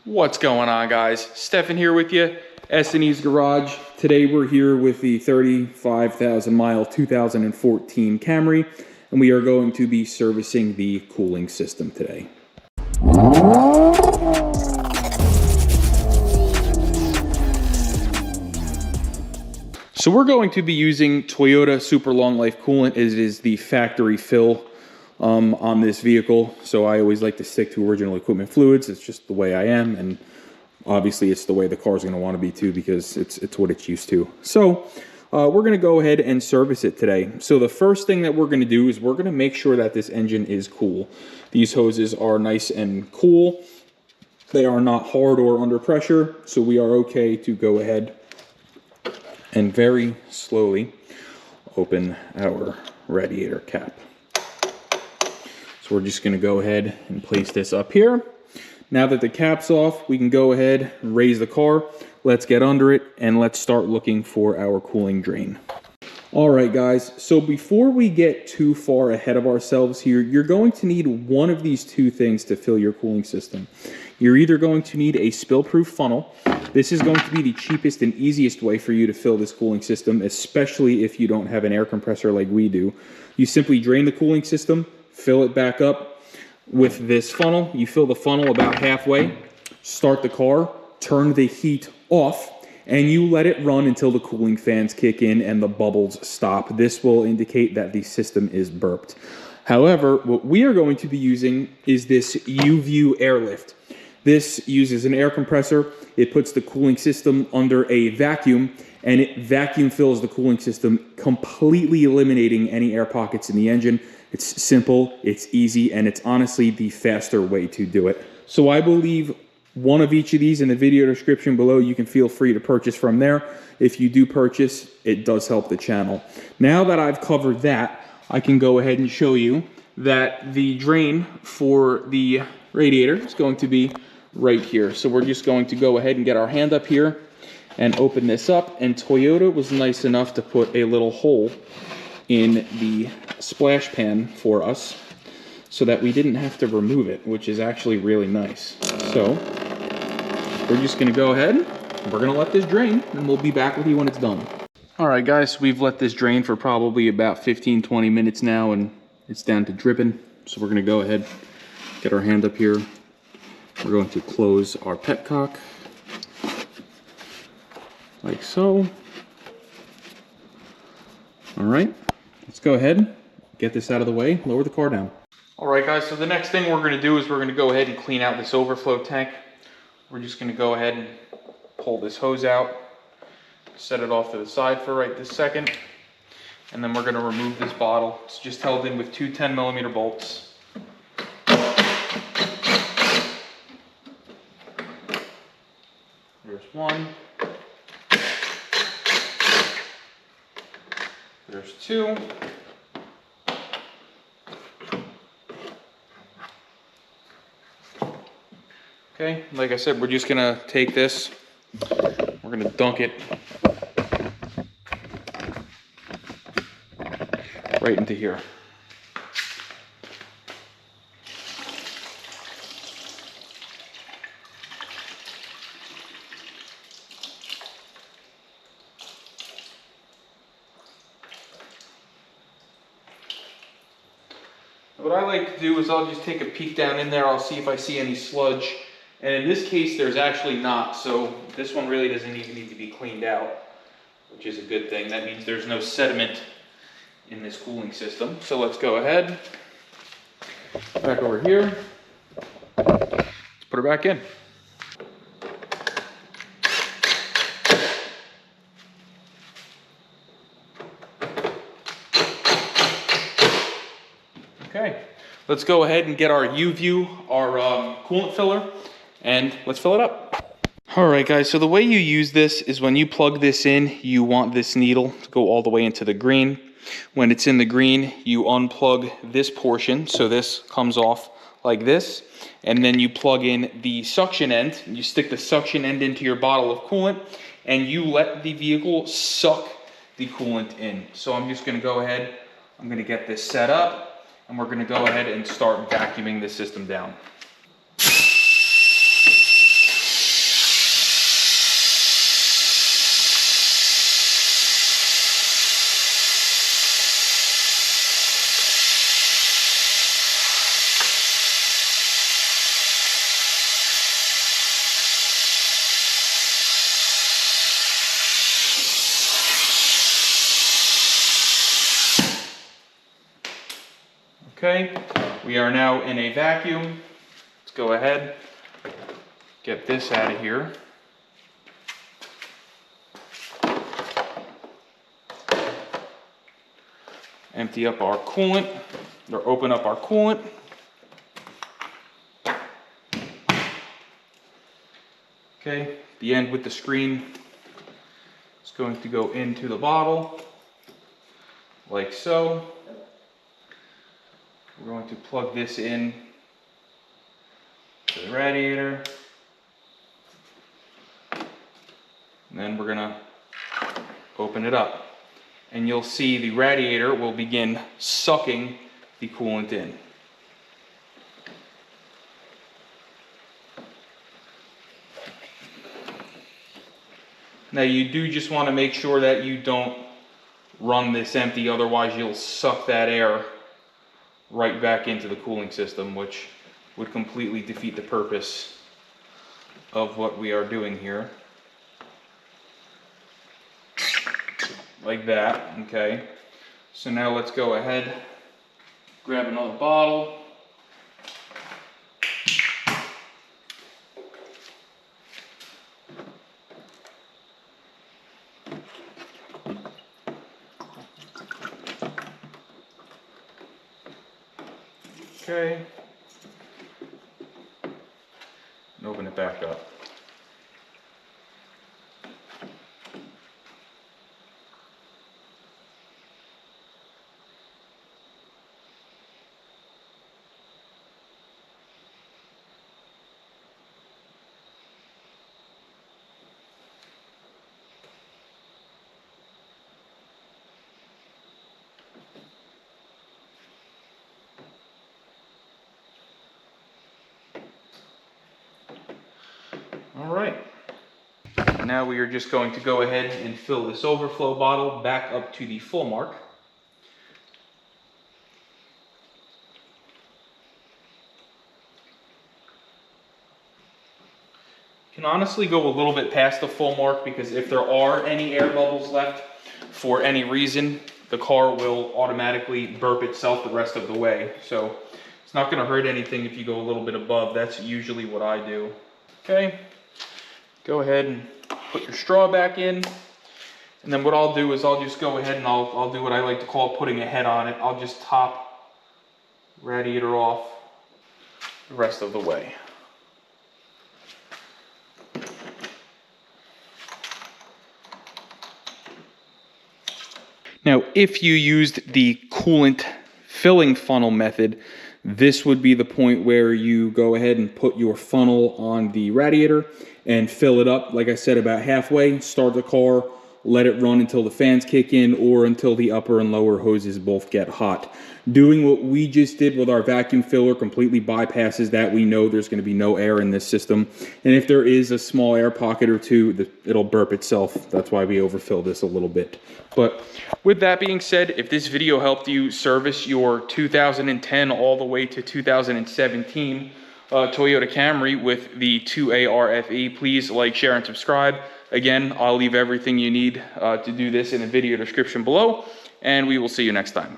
What's going on, guys? Stefan here with you, S&E's Garage. Today we're here with the 35,000 mile 2014 Camry, and we are going to be servicing the cooling system today. So we're going to be using Toyota Super Long Life Coolant. It is the factory fill on this vehicle, so I always like to stick to original equipment fluids. It's just the way I am, and obviously it's the way the car's going to want to be too, because it's what it's used to. So we're going to go ahead and service it today. So the first thing that we're going to do is we're going to make sure that this engine is cool. These hoses are nice and cool. They are not hard or under pressure, so we are okay to go ahead and very slowly open our radiator cap. So we're just going to go ahead and place this up here. Now that the cap's off, we can go ahead and raise the car. Let's get under it and let's start looking for our cooling drain. All right, guys, so before we get too far ahead of ourselves here, you're going to need one of these two things to fill your cooling system. You're either going to need a spill-proof funnel. This is going to be the cheapest and easiest way for you to fill this cooling system, especially if you don't have an air compressor like we do. You simply drain the cooling system, fill it back up with this funnel. You fill the funnel about halfway, start the car, turn the heat off, and you let it run until the cooling fans kick in and the bubbles stop. This will indicate that the system is burped. However, what we are going to be using is this U-View airlift. This uses an air compressor. It puts the cooling system under a vacuum, and it vacuum fills the cooling system, completely eliminating any air pockets in the engine. It's simple, it's easy, and it's honestly the faster way to do it. So I believe one of each of these in the video description below. You can feel free to purchase from there. If you do purchase, it does help the channel. Now that I've covered that, I can go ahead and show you that the drain for the radiator is going to be right here. So we're just going to go ahead and get our hand up here and open this up. And Toyota was nice enough to put a little hole in the splash pan for us so that we didn't have to remove it, which is actually really nice. So we're just gonna go ahead, we're gonna let this drain, and we'll be back with you when it's done. All right, guys, we've let this drain for probably about 15-20 minutes now, and it's down to dripping. So we're gonna go ahead, get our hand up here. We're going to close our petcock, like so. All right, let's go ahead, get this out of the way, lower the car down. All right, guys, so the next thing we're gonna do is we're gonna go ahead and clean out this overflow tank. We're just gonna go ahead and pull this hose out, set it off to the side for right this second, and then we're gonna remove this bottle. It's just held in with two 10mm bolts. There's one. There's two. Okay, like I said, we're just gonna take this, we're gonna dunk it right into here. What I like to do is I'll just take a peek down in there. I'll see if I see any sludge. And in this case, there's actually not. So this one really doesn't even need to be cleaned out, which is a good thing. That means there's no sediment in this cooling system. So let's go ahead. Back over here. Let's put her back in. Okay, let's go ahead and get our U-View, our coolant filler, and let's fill it up. All right, guys, so the way you use this is when you plug this in, you want this needle to go all the way into the green. When it's in the green, you unplug this portion, so this comes off like this, and then you plug in the suction end. You stick the suction end into your bottle of coolant, and you let the vehicle suck the coolant in. So I'm just gonna go ahead, I'm gonna get this set up, and we're gonna go ahead and start vacuuming the system down. Okay, we are now in a vacuum. Let's go ahead, get this out of here. Empty up our coolant, or open up our coolant. Okay, the end with the screen is going to go into the bottle, like so. We're going to plug this in to the radiator. And then we're gonna open it up. And you'll see the radiator will begin sucking the coolant in. Now you do just want to make sure that you don't run this empty, otherwise you'll suck that air right back into the cooling system, which would completely defeat the purpose of what we are doing here. Like that, okay. So now let's go ahead, grab another bottle. Okay. And open it back up. All right, now we are just going to go ahead and fill this overflow bottle back up to the full mark. You can honestly go a little bit past the full mark, because if there are any air bubbles left for any reason, the car will automatically burp itself the rest of the way. So it's not going to hurt anything if you go a little bit above. That's usually what I do. Okay. Go ahead and put your straw back in. And then what I'll do is I'll just go ahead and I'll do what I like to call putting a head on it. I'll just top radiator off the rest of the way. Now, if you used the coolant filling funnel method, this would be the point where you go ahead and put your funnel on the radiator and fill it up, like I said, about halfway. Start the car, let it run until the fans kick in or until the upper and lower hoses both get hot. Doing what we just did with our vacuum filler completely bypasses that. We know there's going to be no air in this system. And if there is a small air pocket or two, it'll burp itself. That's why we overfill this a little bit. But with that being said, if this video helped you service your 2010 all the way to 2017 Toyota Camry with the 2A RFE, please like, share, and subscribe. Again, I'll leave everything you need to do this in the video description below, and we will see you next time.